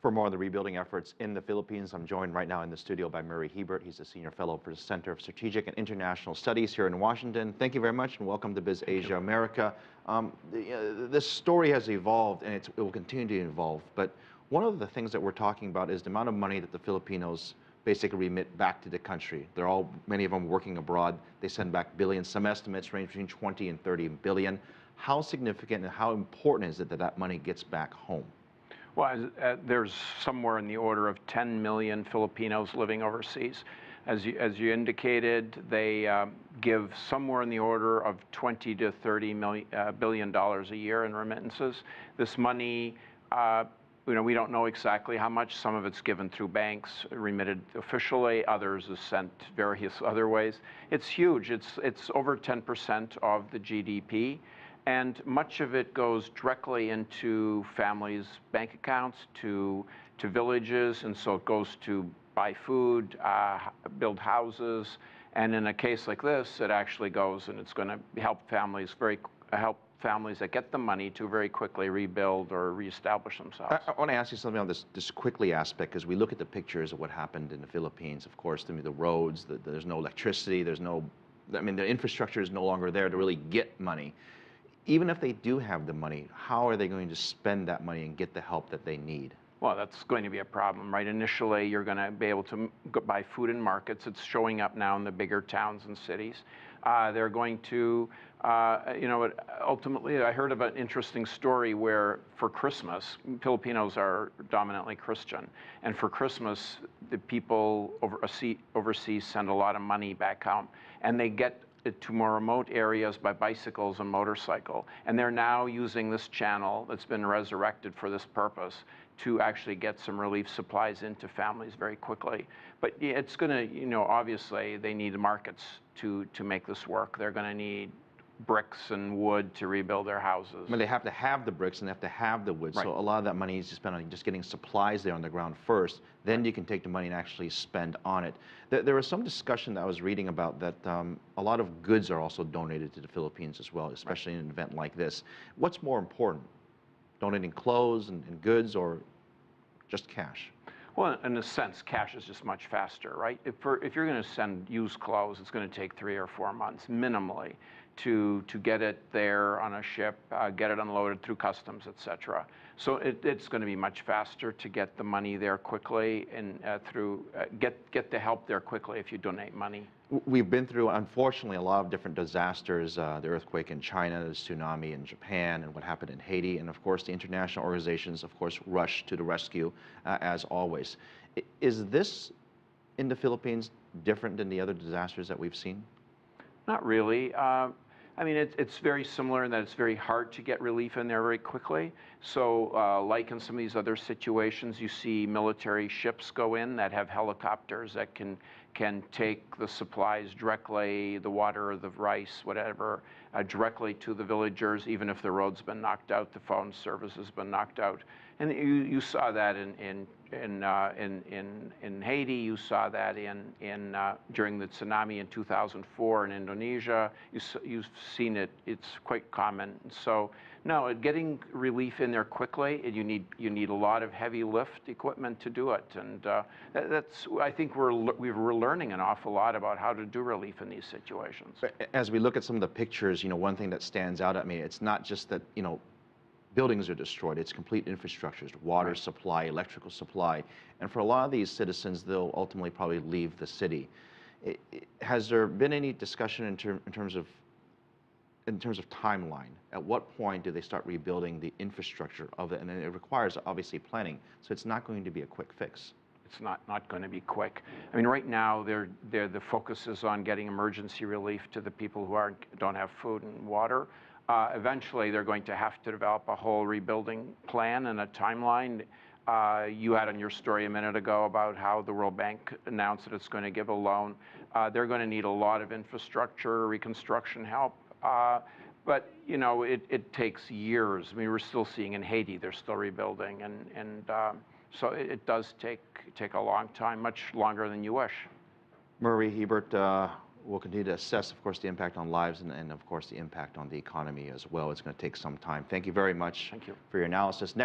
For more on the rebuilding efforts in the Philippines, I'm joined right now in the studio by Murray Heibert. He's a senior fellow for the Center of Strategic and International Studies here in Washington. Thank you very much and welcome to Biz Asia America. This story has evolved and it will continue to evolve, but one of the things that we're talking about is the amount of money that the Filipinos basically remit back to the country. Many of them working abroad. They send back billions. Some estimates range between 20 and 30 billion. How significant and how important is it that that money gets back home? Well, there's somewhere in the order of 10 million Filipinos living overseas. As you indicated, they give somewhere in the order of 20 to 30 billion dollars a year in remittances. This money, we don't know exactly how much. Some of it's given through banks, remitted officially. Others is sent various other ways. It's huge. It's over 10% of the GDP. And much of it goes directly into families' bank accounts, to villages, and so it goes to buy food, build houses, and in a case like this, it actually goes and it's going to help families that get the money to very quickly rebuild or reestablish themselves. I want to ask you something on this quickly aspect, because we look at the pictures of what happened in the Philippines. Of course, the roads, there's no electricity, the infrastructure is no longer there to really get money. Even if they do have the money, how are they going to spend that money and get the help that they need? Well, that's going to be a problem, right? Initially, you're going to be able to buy food in markets. It's showing up now in the bigger towns and cities. They're going to, ultimately, I heard of an interesting story where for Christmas, Filipinos are dominantly Christian, and for Christmas, the people overseas send a lot of money back home, and they get to more remote areas by bicycles and motorcycle. And they're now using this channel that's been resurrected for this purpose to actually get some relief supplies into families very quickly. But it's going to, obviously they need markets to make this work. They're going to need bricks and wood to rebuild their houses. I mean, they have to have the bricks and they have to have the wood. Right. So a lot of that money is spent on just getting supplies there on the ground first. Then you can take the money and actually spend on it. There was some discussion that I was reading about that a lot of goods are also donated to the Philippines as well, especially in an event like this. What's more important, donating clothes and goods or just cash? Well, in a sense, cash is just much faster, right? If you're going to send used clothes, it's going to take 3 or 4 months minimally to get it there on a ship, get it unloaded through customs, et cetera. So it's going to be much faster to get the money there quickly and get the help there quickly if you donate money. We've been through, unfortunately, a lot of different disasters, the earthquake in China, the tsunami in Japan, and what happened in Haiti. And of course, the international organizations, of course, rush to the rescue, as always. Is this in the Philippines different than the other disasters that we've seen? Not really. I mean, it's very similar in that it's very hard to get relief in there very quickly. So like in some of these other situations, you see military ships go in that have helicopters that can take the supplies directly, the water, the rice, whatever, directly to the villagers, even if the road's been knocked out, the phone service has been knocked out. And you saw that in Haiti. You saw that during the tsunami in 2004 in Indonesia. You've seen it. It's quite common. So no, getting relief in there quickly, you need a lot of heavy lift equipment to do it. And I think we're learning an awful lot about how to do relief in these situations. As we look at some of the pictures, one thing that stands out at me, it's not just that buildings are destroyed, it's complete infrastructures, water Right. supply, electrical supply. And for a lot of these citizens, they'll ultimately probably leave the city. Has there been any discussion in terms of timeline? At what point do they start rebuilding the infrastructure of it? And then it requires, obviously, planning. So it's not going to be a quick fix. It's not going to be quick. I mean, right now, the focus is on getting emergency relief to the people who don't have food and water. Eventually, they're going to have to develop a whole rebuilding plan and a timeline. You had on your story a minute ago about how the World Bank announced that it's going to give a loan. They're going to need a lot of infrastructure, reconstruction help. But, it takes years. I mean, we're still seeing in Haiti, they're still rebuilding. And so it does take a long time, much longer than you wish. Murray Heibert, we'll continue to assess, of course, the impact on lives and of course, the impact on the economy as well. It's going to take some time. Thank you very much Thank you. for your analysis.